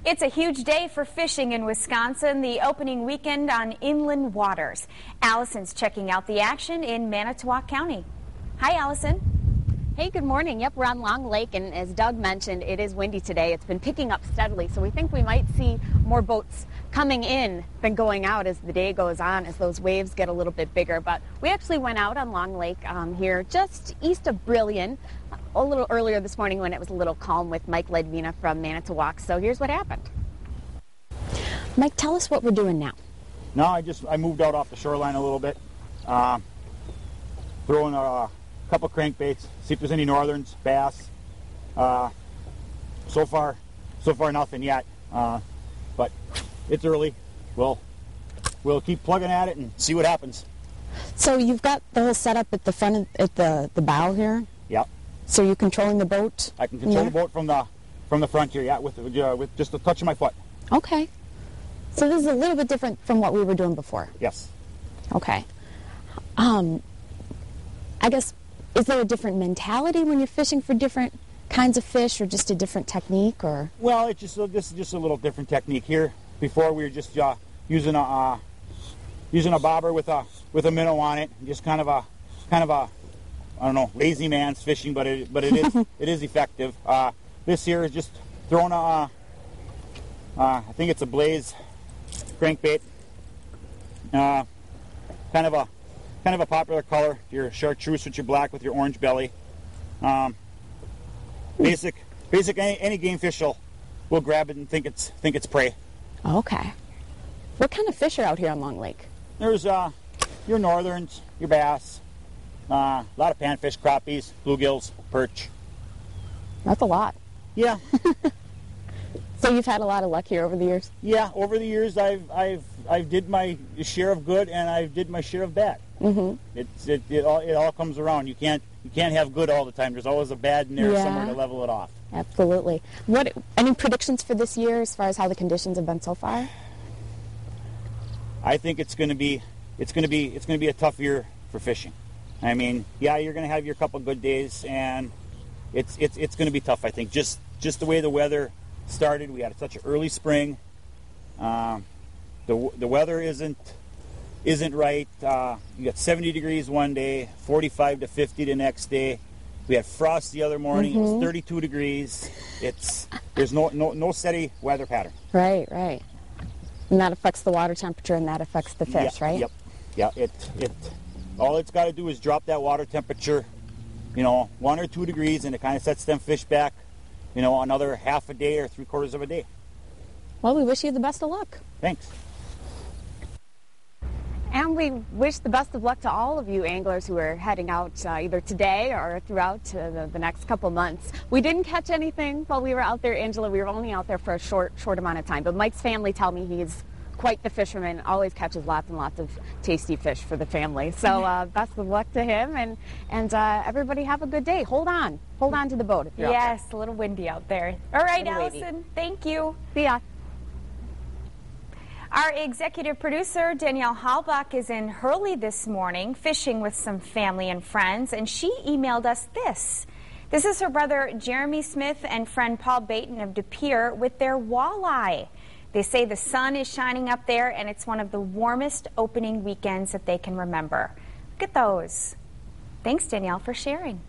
It's a huge day for fishing in Wisconsin, the opening weekend on inland waters. Allison's checking out the action in Manitowoc County. Hi, Allison. Hey, good morning. Yep, we're on Long Lake, and as Doug mentioned, it is windy today. It's been picking up steadily, so we think we might see more boats coming in than going out as the day goes on, as those waves get a little bit bigger. But we actually went out on Long Lake here just east of Brillion a little earlier this morning when it was a little calm with Mike Ledvina from Manitowoc. So here's what happened. Mike, tell us what we're doing now. No, I moved out off the shoreline a little bit, throwing a couple crankbaits, see if there's any northerns, bass. So far nothing yet, but it's early. We'll keep plugging at it and see what happens. So you've got the whole setup at the front, at the bow here? Yep. So you're controlling the boat? I can control the boat from the front here, yeah, with just a touch of my foot. Okay. So this is a little bit different from what we were doing before? Yes. Okay. I guess, is there a different mentality when you're fishing for different kinds of fish, or just a different technique, or? Well, this is just a little different technique here. Before we were just using a bobber with a minnow on it, just kind of a I don't know, lazy man's fishing, but it is effective. This here is just throwing I think it's a Blaze crankbait. Kind of a popular color. Your chartreuse with your black with your orange belly. Basic any game fish will grab it and think it's prey. Okay. What kind of fish are out here on Long Lake? There's your northerns, your bass, a lot of panfish, crappies, bluegills, perch. That's a lot. Yeah. So you've had a lot of luck here over the years? Yeah, over the years I've did my share of good and I've did my share of bad. Mm-hmm. It all comes around. You can't have good all the time. There's always a bad in there somewhere to level it off. Absolutely. Any predictions for this year as far as how the conditions have been so far? I think it's going to be a tough year for fishing. I mean, yeah, you're going to have your couple good days, and it's going to be tough. I think just the way the weather started. We had such an early spring. The weather isn't right. You got 70 degrees one day, 45 to 50 the next day. We had frost the other morning. Mm-hmm. It was 32 degrees. There's no steady weather pattern. Right. And that affects the water temperature, and that affects the fish, right? Yep. Yeah. All it's got to do is drop that water temperature, 1 or 2 degrees, and it kind of sets them fish back, another half a day or 3/4 of a day. Well, we wish you the best of luck. Thanks. And we wish the best of luck to all of you anglers who are heading out either today or throughout the next couple months. We didn't catch anything while we were out there, Angela. We were only out there for a short amount of time. But Mike's family tell me he's quite the fisherman, always catches lots and lots of tasty fish for the family. So best of luck to him, and everybody have a good day. Hold on to the boat if you're out there. Yes, a little windy out there. All right, Allison, thank you. See ya. Our executive producer, Danielle Halbach, is in Hurley this morning fishing with some family and friends, and she emailed us this. This is her brother Jeremy Smith and friend Paul Baton of De Pere with their walleye. They say the sun is shining up there, and it's one of the warmest opening weekends that they can remember. Look at those. Thanks, Danielle, for sharing.